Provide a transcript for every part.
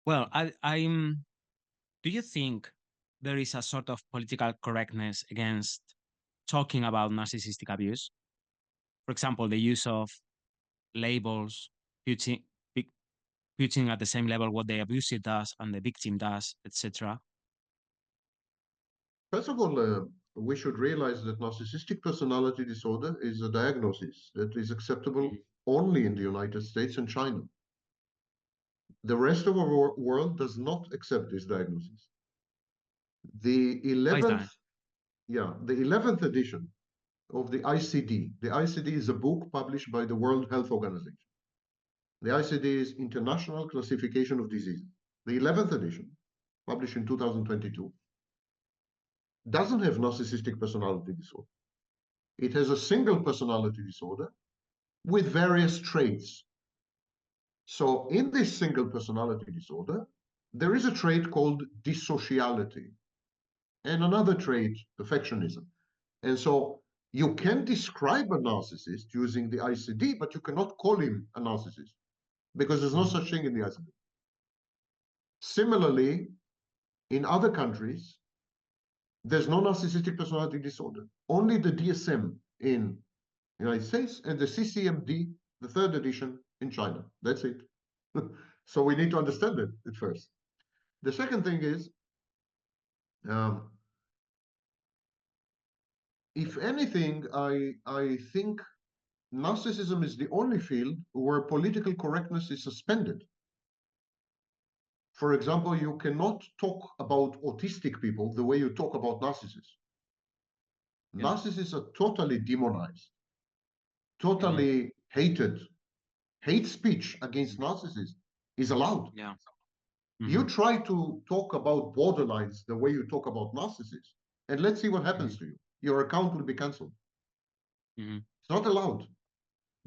Well, I'm. Do you think there is a sort of political correctness against talking about narcissistic abuse? For example, the use of labels, putting pi- putting at the same level what the abuser does and the victim does, etc. First of all, we should realize that narcissistic personality disorder is a diagnosis that is acceptable Mhm. only in the United States and China. The rest of the world does not accept this diagnosis. The Why is 11th, that? yeah, the 11th edition of the ICD. The ICD is a book published by the World Health Organization. The ICD is International Classification of Diseases. The 11th edition, published in 2022, doesn't have narcissistic personality disorder. It has a single personality disorder with various traits. So, in this single personality disorder, there is a trait called dissociality and another trait, perfectionism. And so, you can describe a narcissist using the ICD, but you cannot call him a narcissist because there's no Mhm. such thing in the ICD. Similarly, in other countries, there's no narcissistic personality disorder. Only the DSM in the United States and the CCMD, the third edition in China. That's it. So we need to understand it at first. The second thing is, um, if anything, I think narcissism is the only field where political correctness is suspended. For example, you cannot talk about autistic people the way you talk about narcissists. Yeah. Narcissists are totally demonized, Hmm. totally hated. Hate speech against narcissists is allowed. Yeah. You Hmm. try to talk about borderlines the way you talk about narcissists, and let's see what Hmm. happens to you. Your account will be canceled. Hmm. It's not allowed.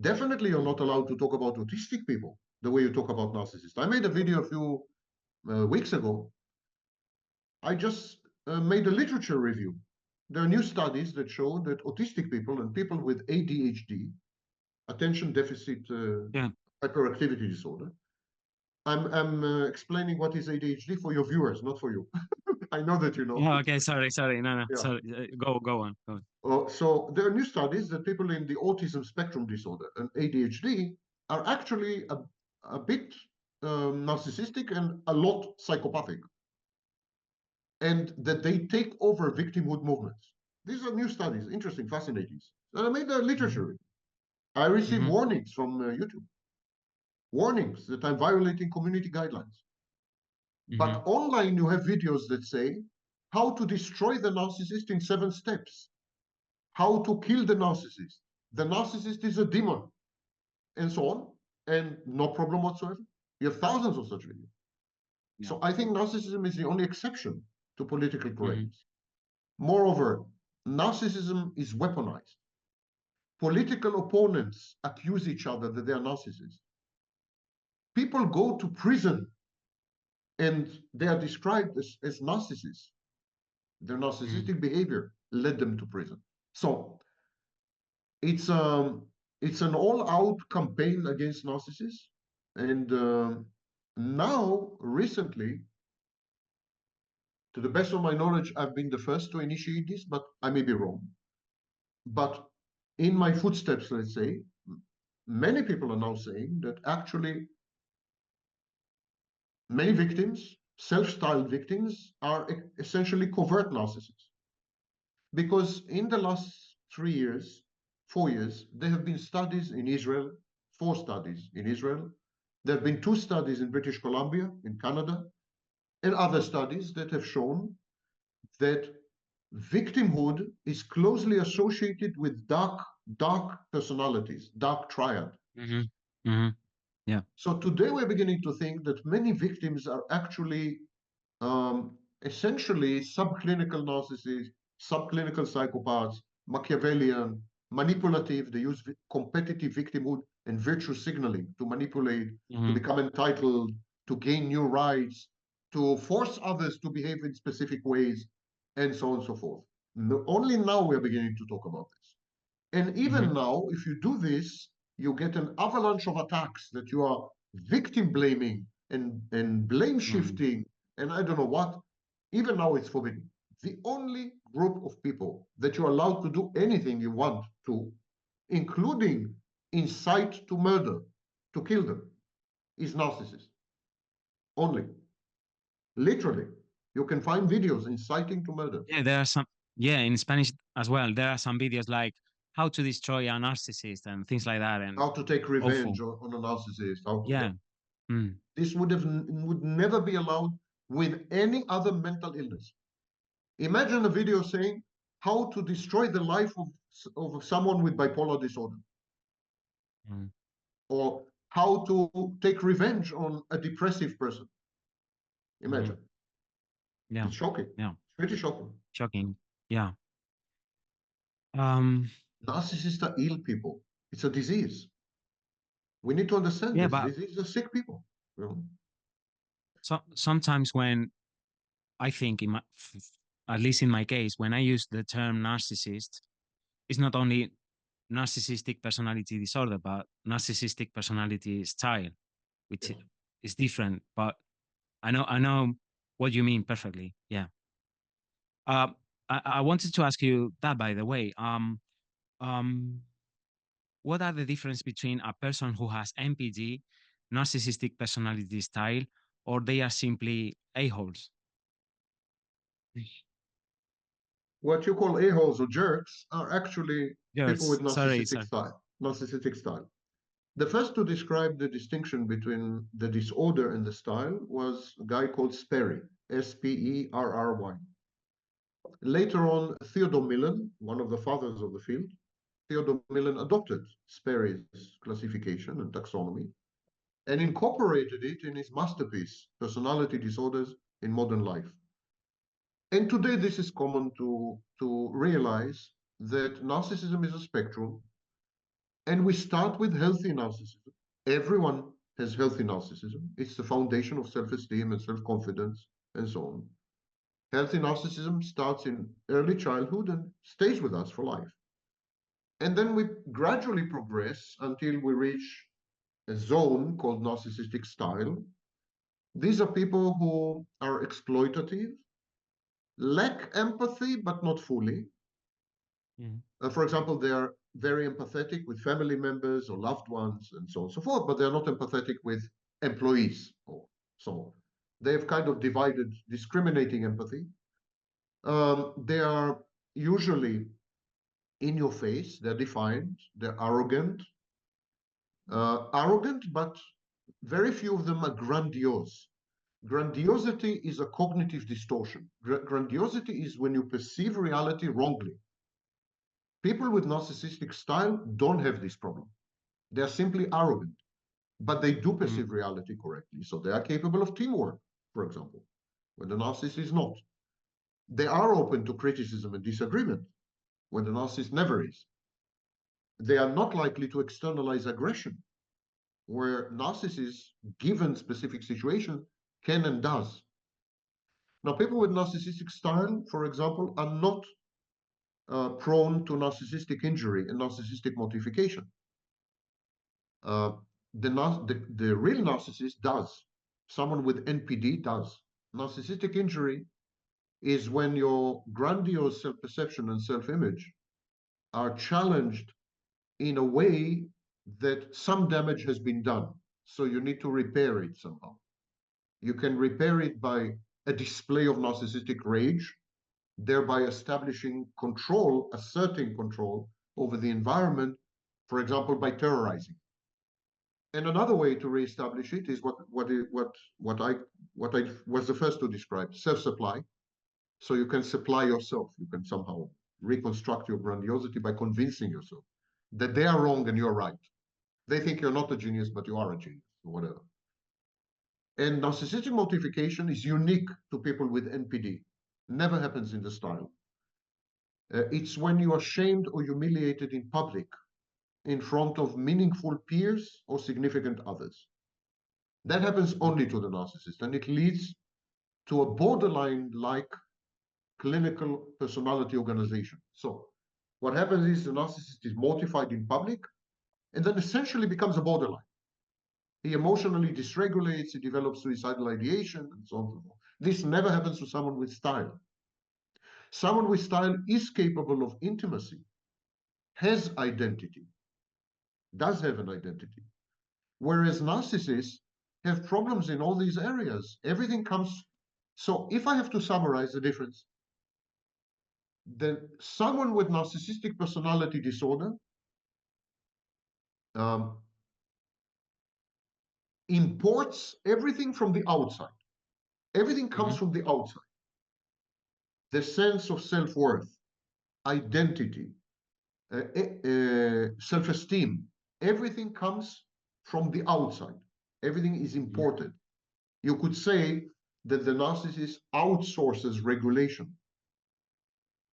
Definitely, you're not allowed to talk about autistic people the way you talk about narcissists. I made a video a few weeks ago. I just made a literature review. There are new studies that show that autistic people and people with ADHD, attention deficit Yeah. hyperactivity disorder, I'm explaining what is ADHD for your viewers, not for you. I know that you know. Oh, okay. Sorry. Sorry. No. No. Yeah. Sorry. Go on. Go on. So there are new studies that people in the autism spectrum disorder and ADHD are actually a bit narcissistic and a lot psychopathic, and that they take over victimhood movements. These are new studies, interesting, fascinating. And I made a Hmm. literature. I received Hmm. warnings from YouTube, warnings that I'm violating community guidelines. Hmm. But online, you have videos that say how to destroy the narcissist in 7 steps, how to kill the narcissist. The narcissist is a demon, and so on, and no problem whatsoever. You have thousands of such videos. Yeah. So I think narcissism is the only exception to political Hmm. correctness. Moreover, narcissism is weaponized. Political opponents accuse each other that they are narcissists. People go to prison and they are described as narcissists. Their Hmm. narcissistic behavior led them to prison. So it's um it's an all-out campaign against narcissists, and now recently, to the best of my knowledge, I've been the first to initiate this, but I may be wrong. But in my footsteps, let's say, many people are now saying that actually many victims, self-styled victims, are essentially covert narcissists. Because in the last 3 years, 4 years, there have been studies in Israel, 4 studies in Israel. There have been 2 studies in British Columbia, in Canada, and other studies that have shown that victimhood is closely associated with dark personalities, dark triad. Hmm. Hmm. Yeah. So today we're beginning to think that many victims are actually essentially subclinical narcissists, subclinical psychopaths, Machiavellian, manipulative. They use competitive victimhood and virtue signaling to manipulate, to Hmm. become entitled, to gain new rights, to force others to behave in specific ways, and so on and so forth. No, only now we're beginning to talk about this. And Hmm. even now, if you do this, you get an avalanche of attacks that you are victim blaming and blame shifting and I don't know what. Even now it's forbidden. The only group of people that you're allowed to do anything you want to, including incite to murder, to kill them, is narcissists. Only. Literally. You can find videos inciting to murder. Yeah, there are some. Yeah, in Spanish as well. There are some videos like how to destroy a narcissist and things like that, and How to take awful. revenge on a narcissist. How to, yeah. Yeah. Mm. This would never be allowed with any other mental illness. Imagine a video saying how to destroy the life of someone with bipolar disorder, Mm. or how to take revenge on a depressive person. Mhm. Imagine. Yeah. It's shocking. Yeah. It's pretty shocking. Shocking. Yeah. Um. Narcissists are ill people. It's a disease. We need to understand Yeah, this. but These are sick people. You know? sometimes when I think at least in my case, when I use the term narcissist, it's not only narcissistic personality disorder, but narcissistic personality style, which Yes. is different. But I know what you mean perfectly. Yeah. Uh, I wanted to ask you that, by the way. Um, what are the difference between a person who has NPD, narcissistic personality style, or they are simply a-holes? What you call a-holes or jerks are actually people Yes, with sorry, narcissistic sorry. style. Narcissistic style. The first to describe the distinction between the disorder and the style was a guy called Sperry, Sperry. Later on, Theodore Millon, one of the fathers of the field, Theodore Millon adopted Sperry's classification and taxonomy and incorporated it in his masterpiece, Personality Disorders in Modern Life. And today, this is common to realize that narcissism is a spectrum, and we start with healthy narcissism. Everyone has healthy narcissism. It's the foundation of self-esteem and self-confidence and so on. Healthy narcissism starts in early childhood and stays with us for life. And then we gradually progress until we reach a zone called narcissistic style. These are people who are exploitative, lack empathy, but not fully. For example, they are very empathetic with family members or loved ones and so on and so forth, but they're not empathetic with employees or so on. They've kind of divided discriminating empathy. They are usually in your face, they're defiant, they're arrogant, but very few of them are grandiose. Grandiosity is a cognitive distortion. Grandiosity is when you perceive reality wrongly. People with narcissistic style don't have this problem. They're simply arrogant, but they do perceive reality correctly. So they are capable of teamwork, for example, when the narcissist is not. They are open to criticism and disagreement, when the narcissist never is. They are not likely to externalize aggression, where narcissists, given specific situations, can and does. Now, people with narcissistic style, for example, are not prone to narcissistic injury and narcissistic mortification. Uh, the real narcissist does. Someone with NPD does. Narcissistic injury is when your grandiose self-perception and self-image are challenged in a way that some damage has been done. So you need to repair it somehow. You can repair it by a display of narcissistic rage, thereby establishing control, asserting control over the environment, for example, by terrorizing. And another way to reestablish it is what I was the first to describe: self-supply. So you can supply yourself. You can somehow reconstruct your grandiosity by convincing yourself that they are wrong and you're right. They think you're not a genius, but you are a genius, or whatever. And narcissistic mortification is unique to people with NPD. Never happens in the style. It's when you are shamed or humiliated in public in front of meaningful peers or significant others. That happens only to the narcissist, and it leads to a borderline-like clinical personality organization. So what happens is the narcissist is mortified in public and then essentially becomes a borderline. He emotionally dysregulates, he develops suicidal ideation, and so on and so forth. This never happens to someone with style. Someone with style is capable of intimacy, has identity, does have an identity. Whereas narcissists have problems in all these areas. Everything comes. So if I have to summarize the difference, then someone with narcissistic personality disorder um, imports everything from the outside. Everything comes from the outside. The sense of self-worth, identity, self-esteem, everything comes from the outside. Everything is imported. You could say that the narcissist outsources regulation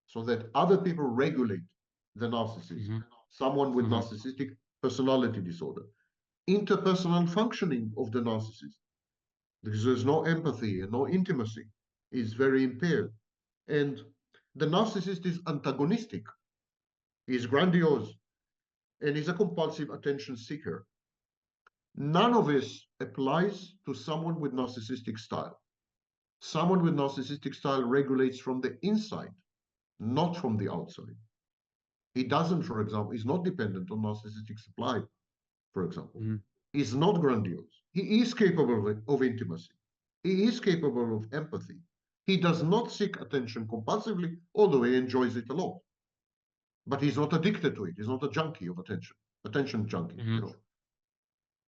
so that other people regulate the narcissist, someone with narcissistic personality disorder. Interpersonal functioning of the narcissist, because there's no empathy and no intimacy, is very impaired. And the narcissist is antagonistic, he's grandiose, and he's a compulsive attention seeker. None of this applies to someone with narcissistic style. Someone with narcissistic style regulates from the inside, not from the outside. He doesn't, for example, is not dependent on narcissistic supply, for example. He's not grandiose. He is capable of intimacy. He is capable of empathy. He does not seek attention compulsively, although he enjoys it a lot. But he's not addicted to it. He's not a junkie of attention junkie, you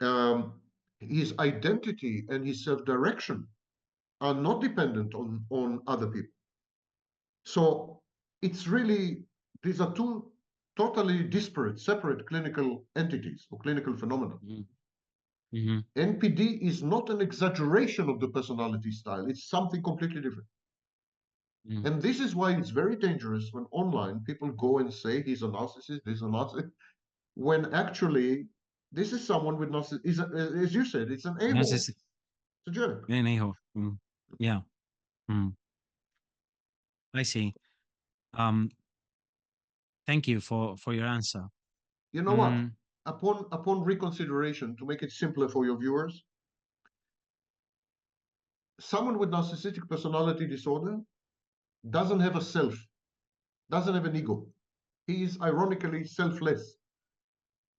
know. His identity and his self-direction are not dependent on other people. So it's really, these are two totally disparate, separate clinical entities or clinical phenomena. NPD is not an exaggeration of the personality style. It's something completely different. And this is why it's very dangerous when online people go and say he's a narcissist, he's a narcissist, when actually this is someone with narcissism, as you said, it's an amo. It's a jerk. Yeah. I see. Thank you for your answer. You know what? Upon reconsideration, to make it simpler for your viewers, someone with narcissistic personality disorder doesn't have a self, doesn't have an ego. He is ironically selfless.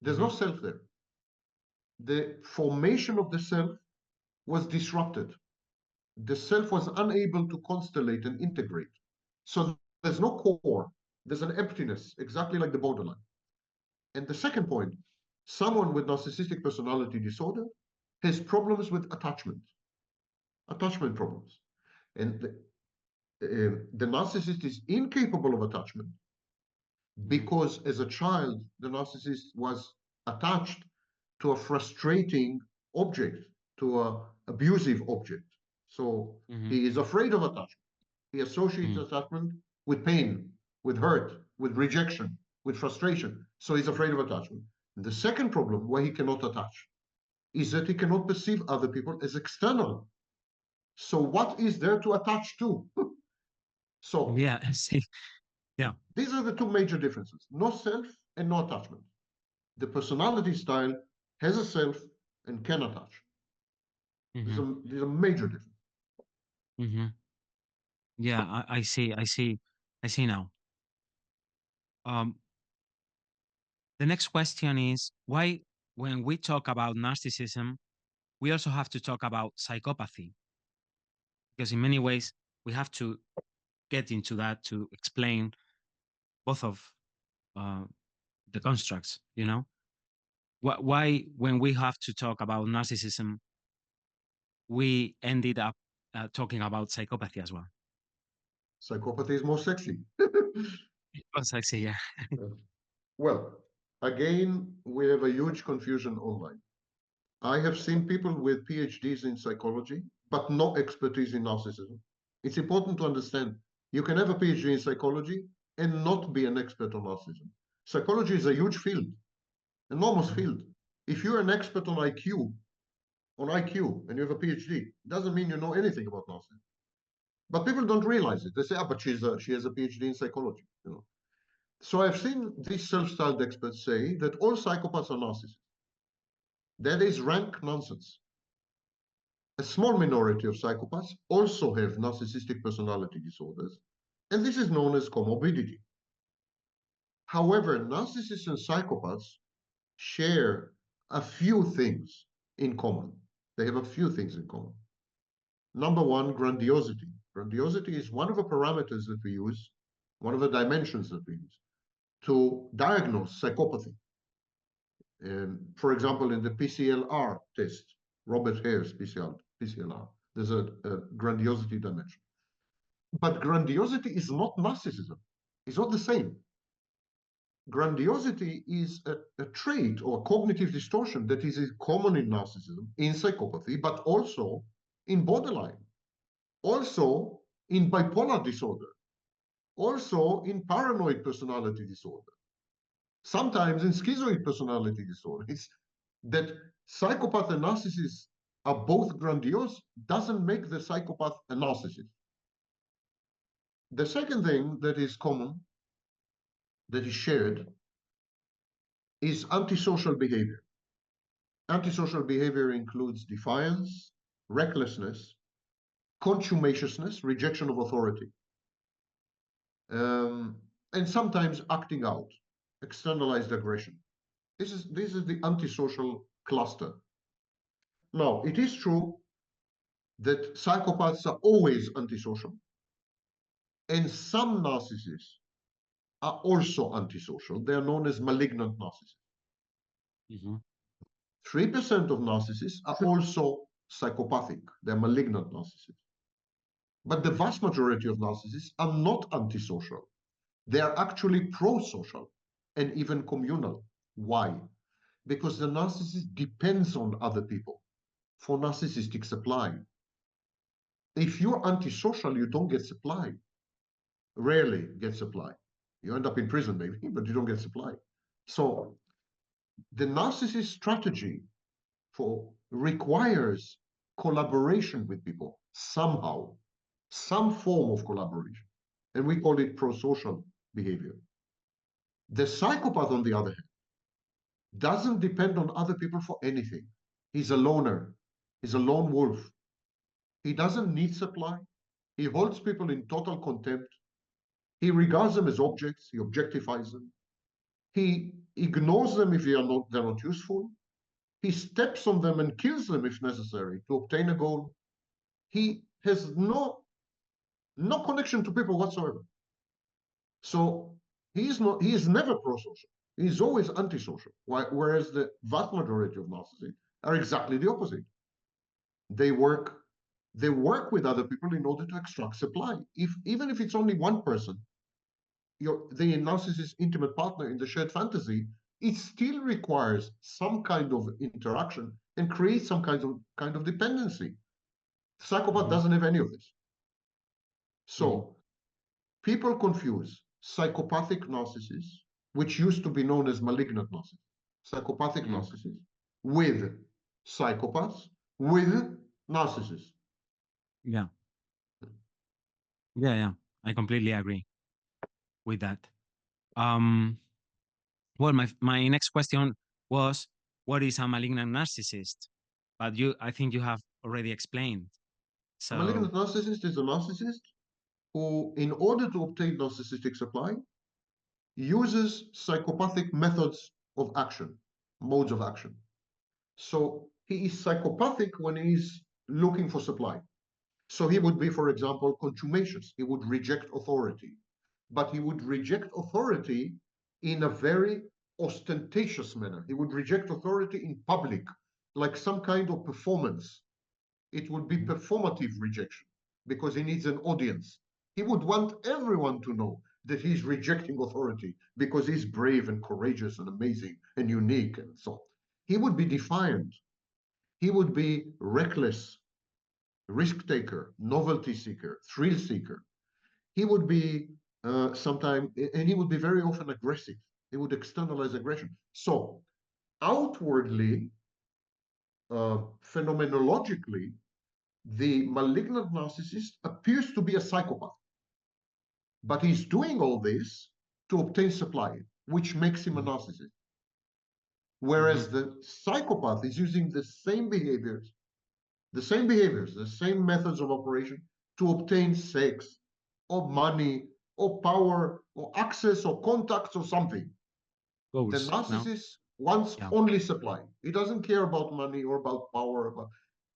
There's no self there. The formation of the self was disrupted. The self was unable to constellate and integrate. So there's no core. There's an emptiness, exactly like the borderline. And the second point, someone with narcissistic personality disorder has problems with attachment problems. And the narcissist is incapable of attachment because as a child, the narcissist was attached to a frustrating object, to an abusive object. So he is afraid of attachment. He associates attachment with pain, with hurt, with rejection, with frustration. So he's afraid of attachment. And the second problem why he cannot attach is that he cannot perceive other people as external. So what is there to attach to? So yeah, I see. Yeah. These are the two major differences: no self and no attachment. The personality style has a self and can attach. These are major differences. Yeah, I see. I see now. Um, the next question is why, when we talk about narcissism, we also have to talk about psychopathy, because in many ways we have to get into that to explain both of uh, the constructs. You know, why when we have to talk about narcissism, we ended up talking about psychopathy as well. Psychopathy is more sexy. Because I see, yeah. Well, again, we have a huge confusion online. I have seen people with PhDs in psychology, but no expertise in narcissism. It's important to understand you can have a PhD in psychology and not be an expert on narcissism. Psychology is a huge field, enormous field. If you're an expert on IQ, and you have a PhD, it doesn't mean you know anything about narcissism. But people don't realize it. They say, but she has a PhD in psychology. You know. So I've seen these self-styled experts say that all psychopaths are narcissists. That is rank nonsense. A small minority of psychopaths also have narcissistic personality disorders, and this is known as comorbidity. However, narcissists and psychopaths share a few things in common. They have a few things in common. Number one, grandiosity. Grandiosity is one of the parameters that we use, one of the dimensions that we use to diagnose psychopathy. For example, in the PCLR test, Robert Hare's PCLR, there's a grandiosity dimension. But grandiosity is not narcissism. It's not the same. Grandiosity is a trait or a cognitive distortion that is common in narcissism, in psychopathy, but also in borderline, also in bipolar disorder, also in paranoid personality disorder, sometimes in schizoid personality disorder. It's that psychopath and narcissist are both grandiose doesn't make the psychopath a narcissist. The second thing that is common, that is shared, is antisocial behavior. Antisocial behavior includes defiance, recklessness, contumaciousness, rejection of authority, and sometimes acting out, externalized aggression. This is the antisocial cluster. Now, it is true that psychopaths are always antisocial, and some narcissists are also antisocial. They are known as malignant narcissists. 3% of narcissists are also psychopathic. They're malignant narcissists. But the vast majority of narcissists are not antisocial. They are actually pro-social and even communal. Why? Because the narcissist depends on other people for narcissistic supply. If you're antisocial, you don't get supply. Rarely get supply. You end up in prison, maybe, but you don't get supply. So the narcissist strategy requires collaboration with people somehow, some form of collaboration. And we call it pro-social behavior. The psychopath, on the other hand, doesn't depend on other people for anything. He's a loner. He's a lone wolf. He doesn't need supply. He holds people in total contempt. He regards them as objects. He objectifies them. He ignores them if they're not useful. He steps on them and kills them if necessary to obtain a goal. He has no connection to people whatsoever. So he is never pro-social. He's always antisocial. Whereas the vast majority of narcissists are exactly the opposite. They work with other people in order to extract supply. Even if it's only one person, the narcissist's intimate partner in the shared fantasy, it still requires some kind of interaction and creates some kind of dependency. Psychopath doesn't have any of this. So people confuse psychopathic narcissists, which used to be known as malignant narcissists, psychopathic narcissists, with psychopaths, with narcissists. Yeah. Yeah, yeah. I completely agree with that. Well, my next question was, what is a malignant narcissist? But I think you have already explained. A So, malignant narcissist is a narcissist who, in order to obtain narcissistic supply, uses psychopathic methods of action, modes of action. So he is psychopathic when he's looking for supply. So he would be, for example, contumacious. He would reject authority, but he would reject authority in a very ostentatious manner. He would reject authority in public, like some kind of performance. It would be performative rejection because he needs an audience. He would want everyone to know that he's rejecting authority because he's brave and courageous and amazing and unique and so on. He would be defiant. He would be reckless, risk taker, novelty seeker, thrill seeker. He would be sometimes, and he would be very often aggressive. He would externalize aggression. So outwardly, phenomenologically, the malignant narcissist appears to be a psychopath, but he's doing all this to obtain supply, which makes him a narcissist. Whereas the psychopath is using the same behaviors, the same methods of operation to obtain sex or money or power or access or contacts or something. The Goals. No. narcissist wants Yeah. only supply. He doesn't care about money or about power.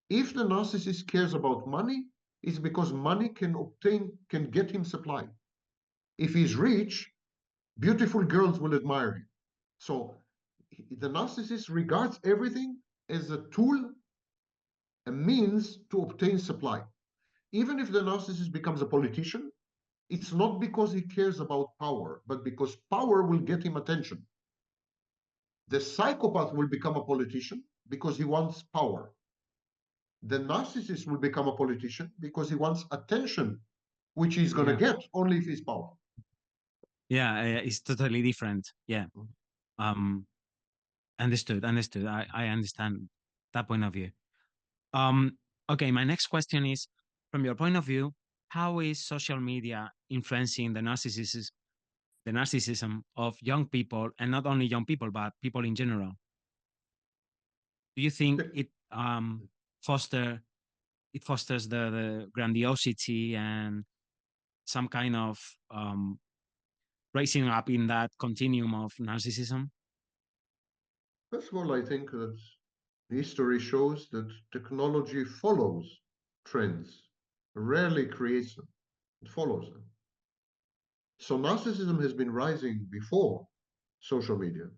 If the narcissist cares about money, it's because money can get him supply. If he's rich, beautiful girls will admire him. So the narcissist regards everything as a tool, a means to obtain supply. Even if the narcissist becomes a politician, it's not because he cares about power, but because power will get him attention. The psychopath will become a politician because he wants power. The narcissist will become a politician because he wants attention, which he's going to Yeah. get only if he's power. Yeah. It's totally different. Yeah. Um. Understood. Understood. I understand that point of view. Um. Okay. My next question is, from your point of view, how is social media influencing the narcissism of young people, and not only young people, but people in general? Do you think foster it fosters the grandiosity and some kind of raising up in that continuum of narcissism? First of all, I think that history shows that technology follows trends, rarely creates them, it follows them. So narcissism has been rising before social media.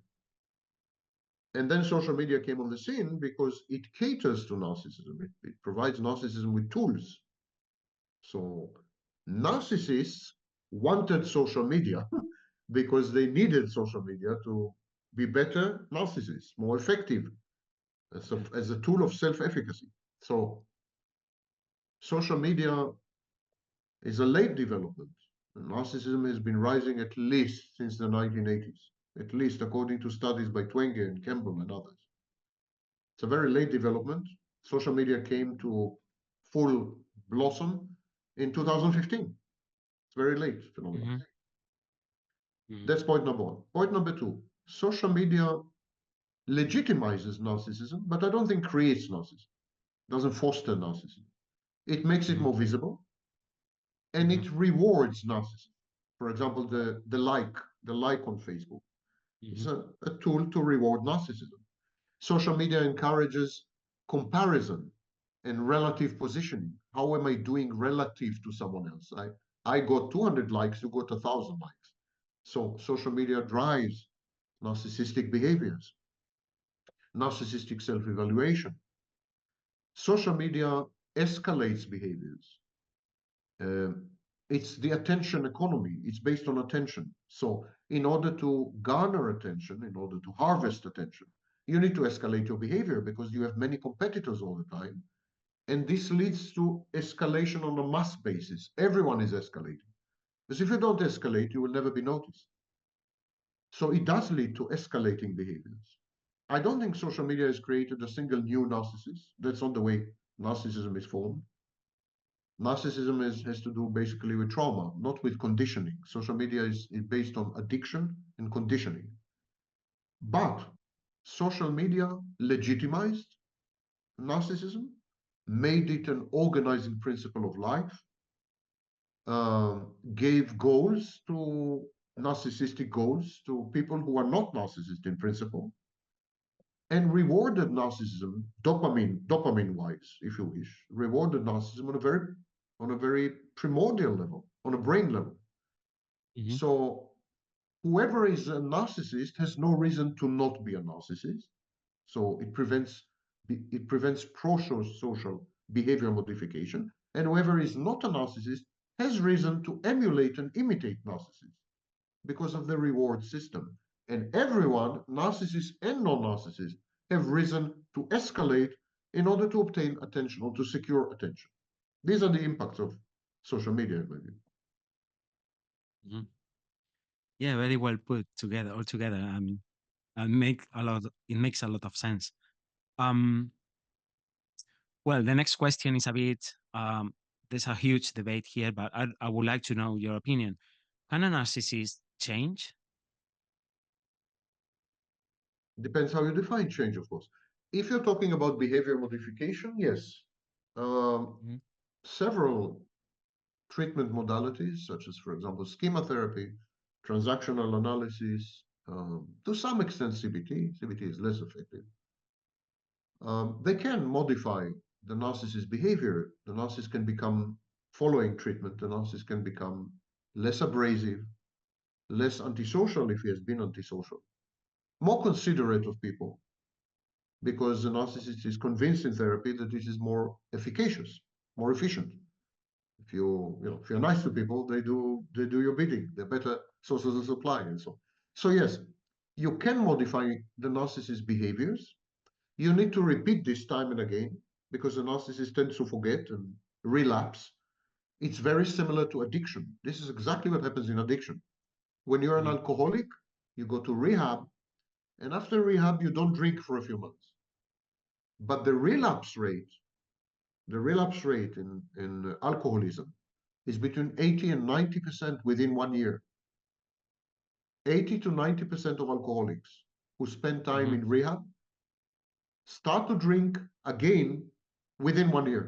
And then social media came on the scene because it caters to narcissism. It provides narcissism with tools. So narcissists wanted social media because they needed social media to be better narcissists, more effective as a tool of self-efficacy. So social media is a late development. Narcissism has been rising at least since the 1980s, at least according to studies by Twenge and Campbell and others. It's a very late development. Social media came to full blossom in 2015. It's very late phenomenon. That's point number one. Point number two, social media legitimizes narcissism, but I don't think creates narcissism. It doesn't foster narcissism. It makes it more visible and it rewards narcissism. For example, the like on Facebook is a tool to reward narcissism. Social media encourages comparison and relative positioning. How am I doing relative to someone else? I got 200 likes, you got 1,000 likes. So social media drives narcissistic behaviors, narcissistic self-evaluation. Social media escalates behaviors. It's the attention economy. It's based on attention. So in order to garner attention, in order to harvest attention, you need to escalate your behavior because you have many competitors all the time. And this leads to escalation on a mass basis. Everyone is escalating. Because if you don't escalate, you will never be noticed. So it does lead to escalating behaviors. I don't think social media has created a single new narcissist. That's not the way narcissism is formed. Narcissism has to do basically with trauma, not with conditioning. Social media is based on addiction and conditioning. But social media legitimized narcissism, made it an organizing principle of life, gave goals to narcissistic goals to people who are not narcissist in principle, and rewarded narcissism dopamine wise, if you wish, rewarded narcissism on a very primordial level, on a brain level. So whoever is a narcissist has no reason to not be a narcissist. So it prevents pro-social behavior modification. And whoever is not a narcissist has reason to emulate and imitate narcissists because of the reward system. And everyone, narcissist and non-narcissist, have reason to escalate in order to obtain attention or to secure attention. These are the impacts of social media, in my view. Yeah, very well put together, all together. I mean, it makes a lot of sense. Um, well, the next question is a bit, there's a huge debate here, but I would like to know your opinion. Can a narcissist change? Depends how you define change, of course. If you're talking about behavior modification, yes. Mhm. Several treatment modalities, such as, for example, schema therapy, transactional analysis, to some extent CBT. CBT is less effective. They can modify the narcissist's behavior. The narcissist can become, following treatment, the narcissist can become less abrasive, less antisocial if he has been antisocial, more considerate of people, because the narcissist is convinced in therapy that this is more efficacious, more efficient. If if you're nice to people, they do your bidding. They're better sources of supply and so on. So yes, you can modify the narcissist's behaviors. You need to repeat this time and again because the narcissist tends to forget and relapse. It's very similar to addiction. This is exactly what happens in addiction. When you're an Mhm. alcoholic, you go to rehab, and after rehab, you don't drink for a few months. But the relapse rate in alcoholism is between 80 and 90% within 1 year. 80 to 90% of alcoholics who spend time Mhm. in rehab start to drink again within 1 year.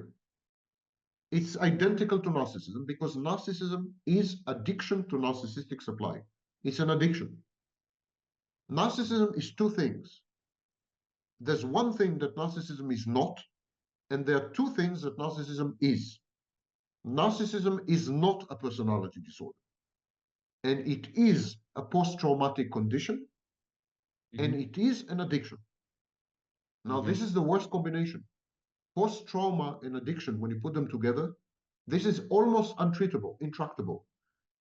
It's identical to narcissism because narcissism is addiction to narcissistic supply. It's an addiction. Narcissism is two things. There's one thing that narcissism is not, and there are two things that narcissism is. Narcissism is not a personality disorder, and it is a post-traumatic condition, and Mhm. it is an addiction. Now, Mhm. this is the worst combination. Post-trauma and addiction, when you put them together, this is almost untreatable, intractable,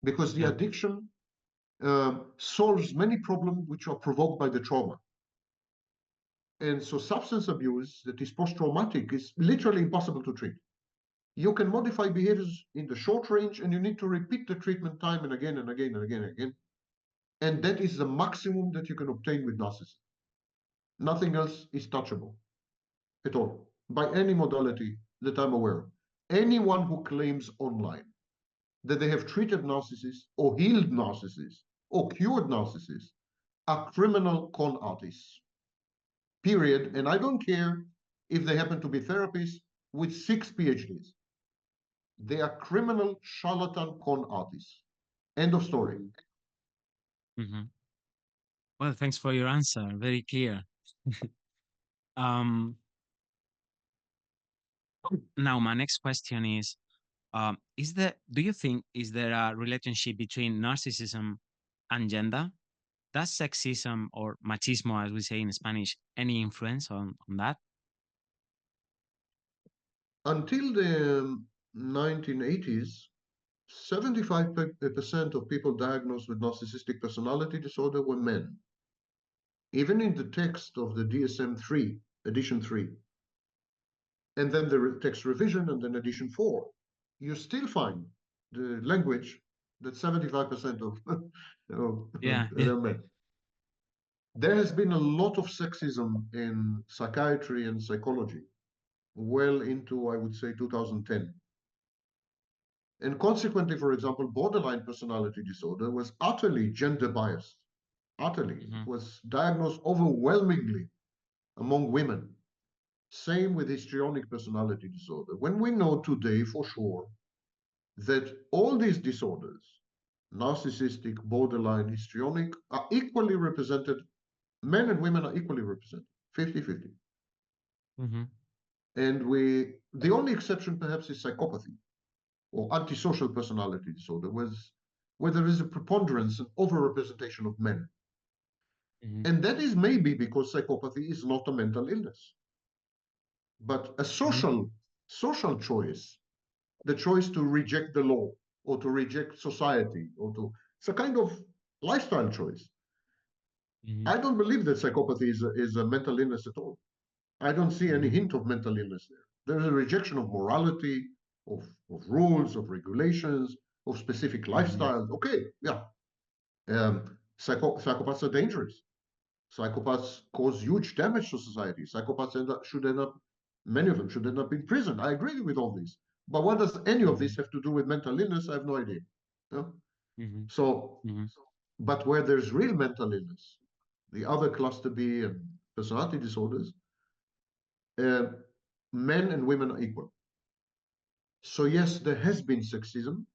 because the Yeah. addiction solves many problems which are provoked by the trauma. And so substance abuse that is post-traumatic is literally impossible to treat. You can modify behaviors in the short range, and you need to repeat the treatment time and again and again and again and again. And that is the maximum that you can obtain with narcissism. Nothing else is touchable at all by any modality that I'm aware of. Anyone who claims online that they have treated narcissists or healed narcissists or cured narcissists are criminal con artists, period. And I don't care if they happen to be therapists with 6 PhDs. They are criminal charlatan con artists. End of story. Mhm. Mhm. Well, thanks for your answer. Very clear. Um, Now my next question is there, do you think, is there a relationship between narcissism and gender? Does sexism or machismo, as we say in Spanish, any influence on that? Until the 1980s, 75% of people diagnosed with narcissistic personality disorder were men. Even in the text of the DSM-3, edition 3, and then the text revision, and then edition 4, you still find the language that 75% of Yeah, yeah. they're men. There has been a lot of sexism in psychiatry and psychology well into, I would say, 2010. And consequently, for example, borderline personality disorder was utterly gender biased. Utterly. It Mhm. was diagnosed overwhelmingly among women. Same with histrionic personality disorder. When we know today for sure that all these disorders, narcissistic, borderline, histrionic, are equally represented, men and women are equally represented, 50-50. Mhm. And the only exception perhaps is psychopathy or antisocial personality disorder, where there is a preponderance and overrepresentation of men. Mhm. And that is maybe because psychopathy is not a mental illness, but a Mhm. social choice, the choice to reject the law or to reject society it's a kind of lifestyle choice. Mhm. I don't believe that psychopathy is a mental illness at all. I don't see any Mhm. hint of mental illness there. There is a rejection of morality, of rules, of regulations, of specific Mhm. lifestyles. Okay, yeah. Psychopaths are dangerous. Psychopaths cause huge damage to society. Psychopaths should end up, many of them should end up in prison. I agree with all this. But what does any of this Mhm. have to do with mental illness? I have no idea. Yeah? Mhm. So, Mhm. but where there's real mental illness, the other cluster B and personality disorders, men and women are equal. So yes, there has been sexism,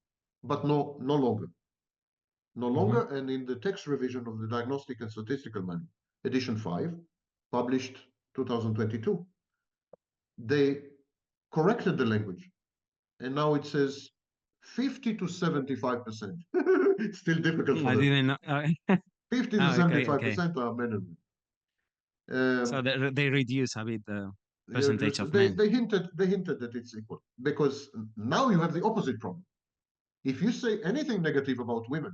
but no longer. No longer, and in the text revision of the Diagnostic and Statistical Manual, edition 5, published 2022, they corrected the language, and now it says 50 to 75%. It's still difficult for I them. didn't know. 50 to Oh, okay, okay. 75% are men and So women. they reduce a bit the percentage of They, men. they hinted that it's equal, because now you have the opposite problem. If you say anything negative about women,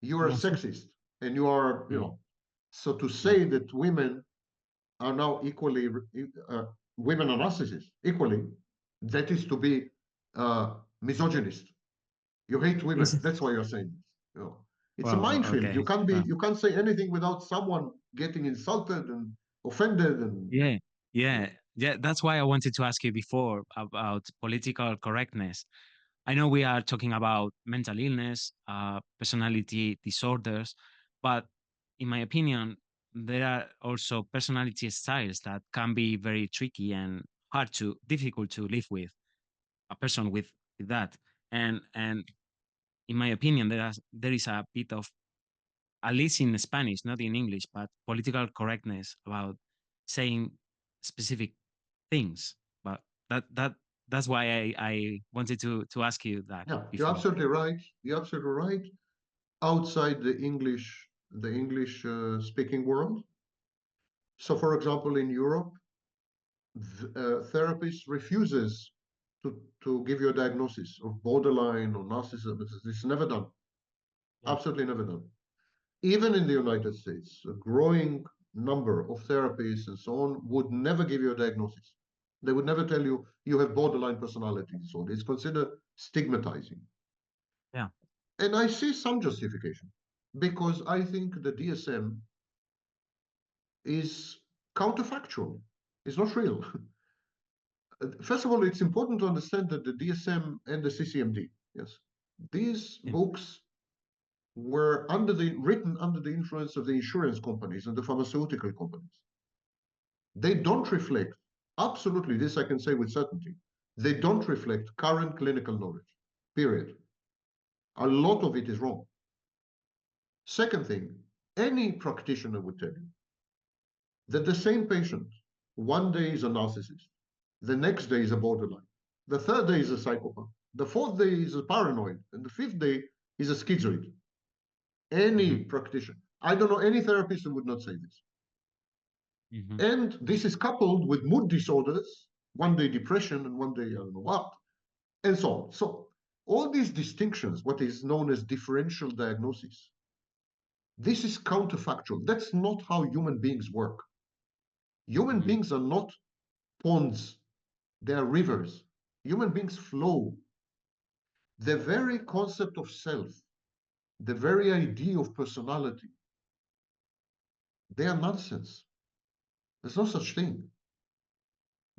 you are a sexist, and you are, you Mm, know, so to yeah. say that women are now equally, women are narcissists equally, that is to be misogynist. You hate women. That's why you're saying this. You know, it's a Well, minefield. okay. Well, You can't say anything without someone getting insulted and offended, and yeah, you yeah, know, yeah. That's why I wanted to ask you before about political correctness. I know we are talking about mental illness, personality disorders, but in my opinion, there are also personality styles that can be very tricky and difficult to live with a person with that. And in my opinion, there is a bit of, at least in Spanish, not in English, but political correctness about saying specific things. But that that's why I wanted to ask you that yeah, you're before. absolutely right. You're absolutely right. Outside the English speaking world. So, for example, in Europe, therapist refuses to give you a diagnosis of borderline or narcissism. It's never done. Yeah. Absolutely never done. Even in the United States, a growing number of therapists and so on would never give you a diagnosis. They would never tell you you have borderline personality disorder. It's considered stigmatizing. Yeah. And I see some justification, because I think the DSM is counterfactual. It's not real. First of all, it's important to understand that the DSM and the CCMD, yes, these Yeah. books were written under the influence of the insurance companies and the pharmaceutical companies. They don't reflect, absolutely, this I can say with certainty, they don't reflect current clinical knowledge, period. A lot of it is wrong. Second thing, any practitioner would tell you that the same patient, one day is a narcissist, the next day is a borderline, the third day is a psychopath, the fourth day is a paranoid, and the fifth day is a schizoid. Any Hmm. practitioner. I don't know any therapist who would not say this. Hmm. And this is coupled with mood disorders, one day depression and one day I don't know what, and so on. So all these distinctions, what is known as differential diagnosis, this is counterfactual. That's not how human beings work. Human Hmm. beings are not ponds, they are rivers. Human beings flow. The very concept of self, the very idea of personality, they are nonsense. There's no such thing.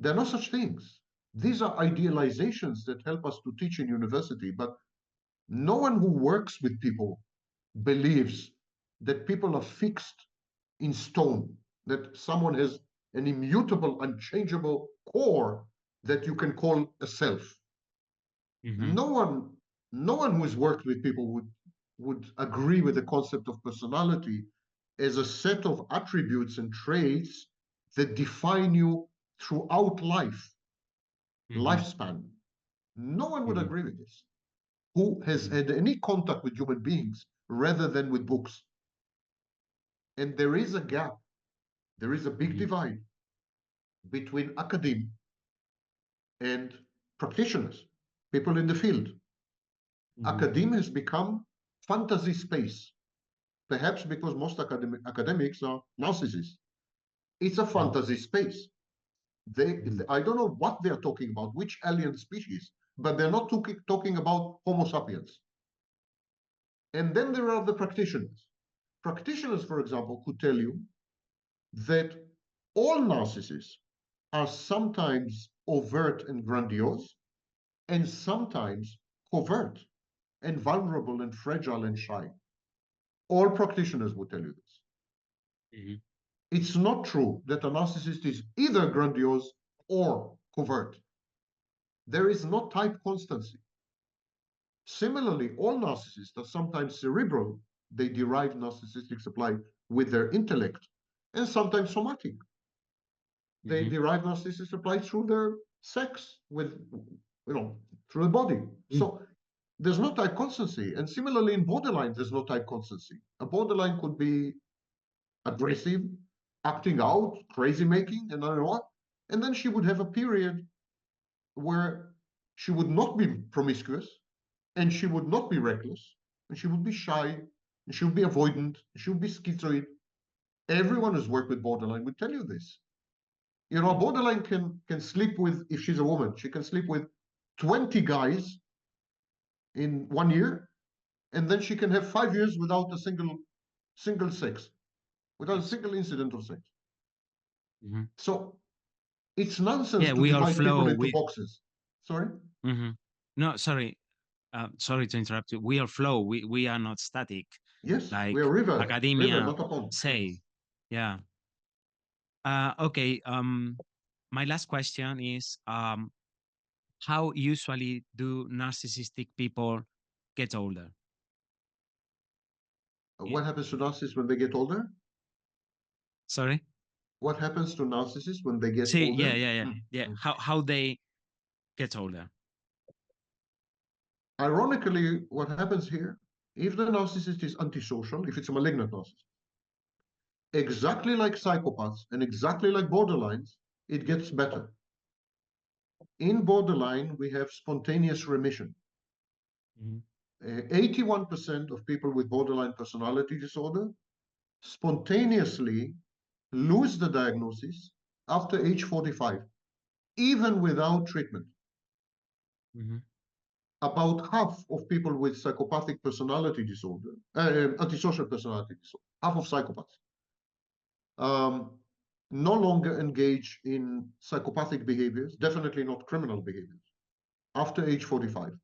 There are no such things. These are idealizations that help us to teach in university, but no one who works with people believes that people are fixed in stone, that someone has an immutable, unchangeable core that you can call a self. Hmm. No one, no one who has worked with people would agree with the concept of personality as a set of attributes and traits that define you throughout Hmm. lifespan. No one would Hmm. agree with this. Who has Hmm. had any contact with human beings rather than with books? And there is a gap, there is a big Hmm. divide between academe and practitioners, people in the field. Hmm. Academe has become fantasy space, perhaps because most academics are narcissists. It's a Hmm. fantasy space. Hmm. I don't know what they're talking about, which alien species, but they're not talking about Homo sapiens. And then there are the practitioners. Practitioners, for example, could tell you that all narcissists are sometimes overt and grandiose, and sometimes covert and vulnerable and fragile and shy. All practitioners would tell you this. Mhm. It's not true that a narcissist is either grandiose or covert. There is no type constancy. Similarly, all narcissists are sometimes cerebral. They derive narcissistic supply with their intellect, and sometimes somatic. They Mhm. derive narcissistic supply through their sex, with, through the body. Mm. So there's no type constancy. And similarly, in borderline, there's no type constancy. A borderline could be aggressive, acting out, crazy making, and I don't know what. And then she would have a period where she would not be promiscuous, and she would not be reckless, and she would be shy, and she would be avoidant, and she would be schizoid. Everyone who's worked with borderline would tell you this. You know, a borderline can sleep with, if she's a woman, she can sleep with 20 guys in 1 year, and then she can have 5 years without a single sex, without a Yes. single incident of sex. Mhm. So it's nonsense Yeah, to we all divide people flow. into We boxes. Sorry? Mhm. No, sorry. Sorry to interrupt you. We are flow. We are not static, Yes, we are like river, academia not a pond. say. Yeah. Okay. My last question is, how usually do narcissistic people get older? Yeah. What happens to narcissists when they get older? Sorry. What happens to narcissists when they get See. Yeah. older? Yeah. Yeah. Mm, Yeah. mm. How they get older? Ironically, what happens here, if the narcissist is antisocial, if it's a malignant narcissist, exactly like psychopaths and exactly like borderlines, it gets better. In borderline, we have spontaneous remission. Mhm. 81% of people with borderline personality disorder spontaneously lose the diagnosis after age 45, even without treatment. Mhm. About half of people with psychopathic personality disorder, antisocial personality disorder, half of psychopaths, um, no longer engage in psychopathic behaviors, definitely not criminal behaviors, after age 45.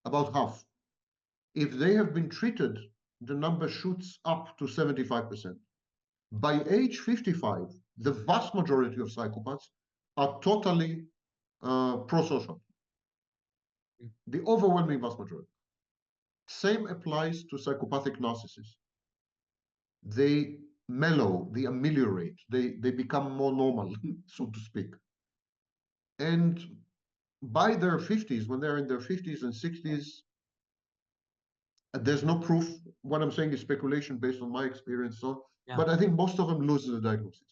About half. If they have been treated, the number shoots up to 75%. By age 55, the vast majority of psychopaths are totally pro-social, the overwhelming vast majority. Same applies to psychopathic narcissists. They mellow, they ameliorate, they become more normal, so to speak. And by their 50s, when they're in their 50s and 60s, there's no proof. What I'm saying is speculation based on my experience. So, Yeah. but I think most of them lose the diagnosis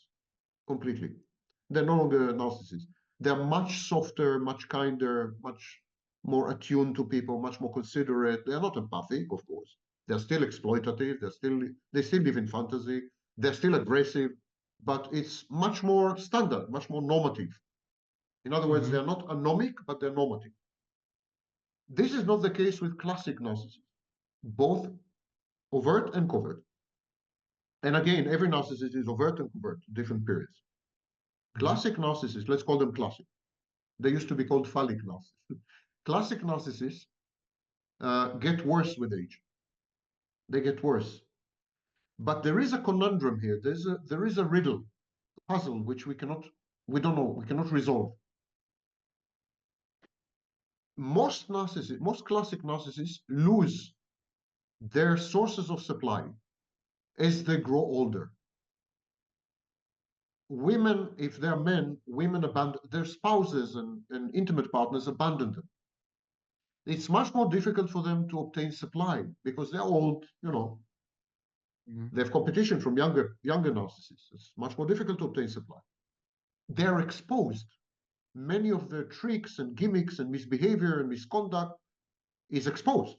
completely. They're no longer narcissists. They're much softer, much kinder, much more attuned to people, much more considerate. They're not empathic, of course. They're still exploitative. They still live in fantasy. They're still aggressive, but it's much more standard, much more normative. In other words, Mhm. they're not anomic, but they're normative. This is not the case with classic narcissists, both overt and covert. And again, every narcissist is overt and covert, different periods. Mhm. Classic narcissists, let's call them classic. They used to be called phallic narcissists. Classic narcissists get worse with age. They get worse. But there is a conundrum here. There is a riddle, puzzle, which we don't know, we cannot resolve. Most classic narcissists lose their sources of supply as they grow older. Women, if they're men, women abandon their spouses and intimate partners abandon them. It's much more difficult for them to obtain supply because they're old, Mhm. they have competition from younger narcissists. It's much more difficult to obtain supply. They're exposed. Many of their tricks and gimmicks and misbehavior and misconduct is exposed,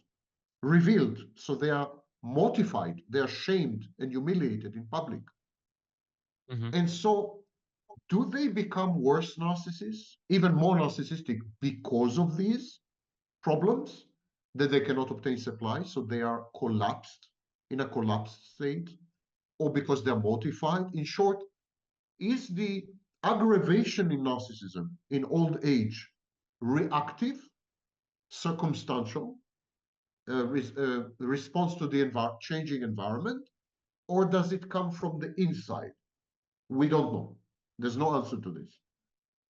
revealed. So they are mortified, they are shamed and humiliated in public. Mhm. And so, do they become worse narcissists, even more narcissistic because of these problems that they cannot obtain supply? So they are collapsed in a collapsed state, or because they're mortified? In short, is the aggravation in narcissism in old age reactive, circumstantial, response to the changing environment, or does it come from the inside? We don't know. There's no answer to this.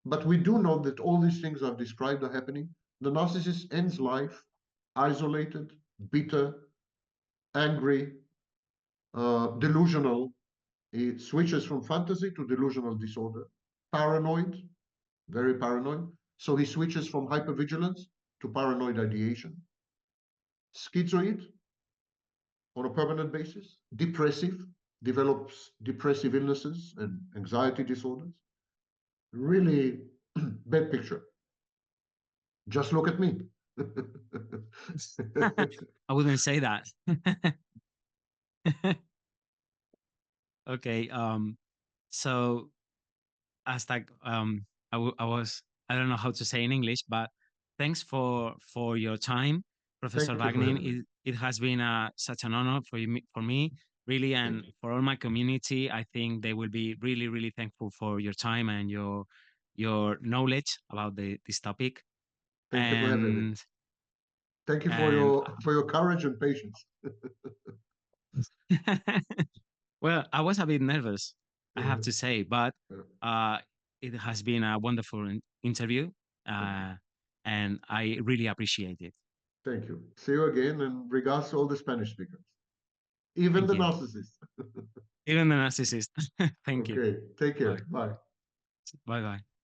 But we do know that all these things I've described are happening. The narcissist ends life isolated, bitter, angry, delusional. He switches from fantasy to delusional disorder, paranoid, very paranoid. So he switches from hypervigilance to paranoid ideation, schizoid on a permanent basis, depressive, develops depressive illnesses and anxiety disorders. Really bad picture. Just look at me. I wouldn't say that. Okay. So as like I was, I don't know how to say in English, but thanks for your time, Professor Thank you for Vaknin. having me. It has been such an honor for me, really, Thank and you. for all my community. I think they will be really, really thankful for your time and your knowledge about this topic. Thank you for having me. And Thank you and for your courage and patience. well, I was a bit nervous, I have Yeah, to say, but yeah. uh, it has been a wonderful interview, Thank you. uh, and I really appreciate it. Thank you. See you again, and regards to all the Spanish speakers, even Thank the you. narcissists. Even the narcissist. Thank you. Okay, take Bye. care. Bye. Bye bye.